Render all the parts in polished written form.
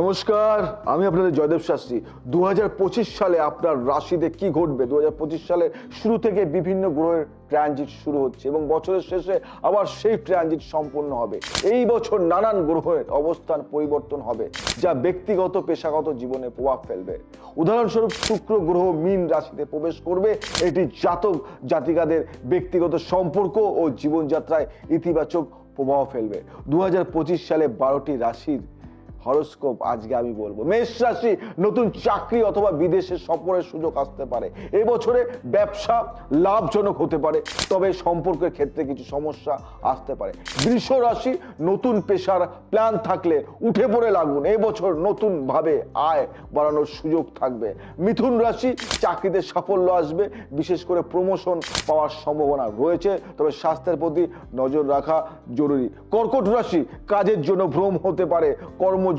নমস্কার, আমি আপনাদের জয়দেব শাস্ত্রী। 2025 সালে আপনার রাশিতে কি ঘটবে? 2025 সালের শুরু থেকে বিভিন্ন গ্রহের ট্রানজিট শুরু হচ্ছে এবং বছরের শেষে আবার সেই ট্রানজিট সম্পন্ন হবে। এই বছর নানান গ্রহের অবস্থান পরিবর্তন হবে, যা ব্যক্তিগত পেশাগত জীবনে প্রভাব ফেলবে। উদাহরণস্বরূপ শুক্র গ্রহ মীন রাশিতে প্রবেশ করবে। এটি জাতক জাতিকাদের ব্যক্তিগত সম্পর্ক ও জীবনযাত্রায় ইতিবাচক প্রভাব ফেলবে। 2025 সালে 12টি রাশির হরোস্কোপ আজকে আমি বলবো। মেষ রাশি, নতুন চাকরি অথবা বিদেশে সফরের সুযোগ আসতে পারে। এই বছরে ব্যবসা লাভজনক হতে পারে, তবে সম্পর্কের ক্ষেত্রে কিছু সমস্যা আসতে পারে। বৃষ রাশি, নতুন পেশার প্ল্যান থাকলে উঠে পড়ে লাগুন। এই বছর নতুন ভাবে আয় বাড়ানোর সুযোগ থাকবে। মিথুন রাশি, চাকরিতে সাফল্য আসবে, বিশেষ করে প্রমোশন পাওয়ার সম্ভাবনা রয়েছে, তবে স্বাস্থ্যের প্রতি নজর রাখা জরুরি। কর্কট রাশি, কাজের জন্য ভ্রম হতে পারে, কর্মযোগ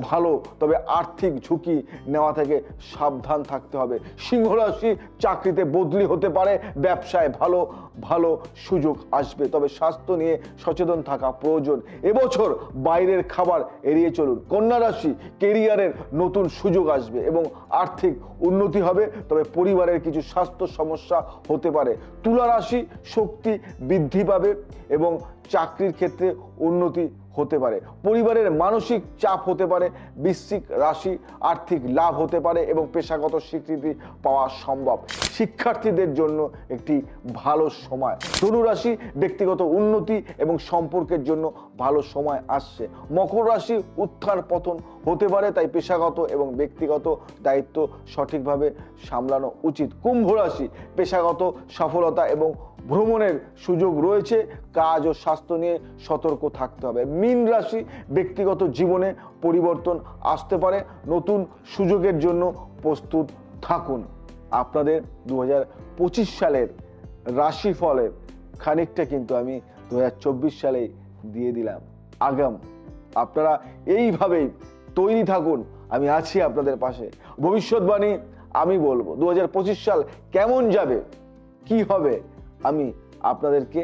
ভালো, তবে আর্থিক ঝুঁকি নেওয়া থেকে সাবধান থাকতে হবে। সিংহ রাশি, চাকরিতে বদলি হতে পারে, ব্যবসায় ভালো ভালো সুযোগ আসবে, তবে স্বাস্থ্য নিয়ে সচেতন থাকা প্রয়োজন। এবছর বাইরের খাবার এড়িয়ে চলুন। কন্যা রাশি, কেরিয়ারের নতুন সুযোগ আসবে এবং আর্থিক উন্নতি হবে, তবে পরিবারের কিছু স্বাস্থ্য সমস্যা হতে পারে। তুলা রাশি, শক্তি বৃদ্ধি পাবে এবং চাকরির ক্ষেত্রে উন্নতি হতে পারে। পরিবারের মানসিক চাপ হতে পারে। বৃশ্চিক রাশি, আর্থিক লাভ হতে পারে এবং পেশাগত স্বীকৃতি পাওয়া সম্ভব। শিক্ষার্থীদের জন্য একটি ভালো সময়। ধনু রাশি, ব্যক্তিগত উন্নতি এবং সম্পর্কের জন্য ভালো সময় আসছে। মকর রাশি, উত্থান পতন হতে পারে, তাই পেশাগত এবং ব্যক্তিগত দায়িত্ব সঠিকভাবে সামলানো উচিত। কুম্ভ রাশি, পেশাগত সফলতা এবং ভ্রমণের সুযোগ রয়েছে, কাজ ও স্বাস্থ্য নিয়ে সতর্ক থাকতে হবে। মীন রাশি, ব্যক্তিগত জীবনে পরিবর্তন আসতে পারে, নতুন সুযোগের জন্য প্রস্তুত থাকুন। আপনাদের 2025 সালের রাশিফলের খানিকটা কিন্তু আমি 2024 সালে দিয়ে দিলাম। আগাম আপনারা এইভাবেই তৈরি থাকুন, আমি আছি আপনাদের পাশে। ভবিষ্যৎবাণী আমি বলবো। 2025 সাল কেমন যাবে, কি হবে, আমি আপনাদেরকে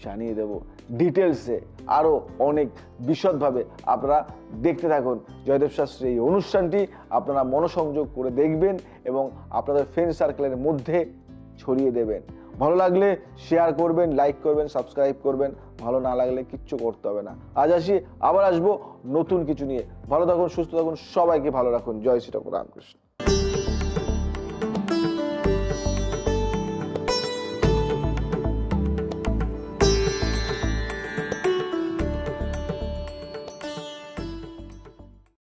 জানিয়ে দেব ডিটেলসে, আরও অনেক বিশদভাবে। আপনারা দেখতে থাকুন জয়দেব শাস্ত্রী এই অনুষ্ঠানটি। আপনারা মনোসংযোগ করে দেখবেন এবং আপনাদের ফ্রেন্ড সার্কেলের মধ্যে ছড়িয়ে দেবেন। ভালো লাগলে শেয়ার করবেন, লাইক করবেন, সাবস্ক্রাইব করবেন। ভালো না লাগলে কিচ্ছু করতে হবে না। আজ আসি, আবার আসবো নতুন কিছু নিয়ে। ভালো থাকুন, সুস্থ থাকুন, সবাইকে ভালো রাখুন। জয় শ্রী ঠাকুর রামকৃষ্ণ।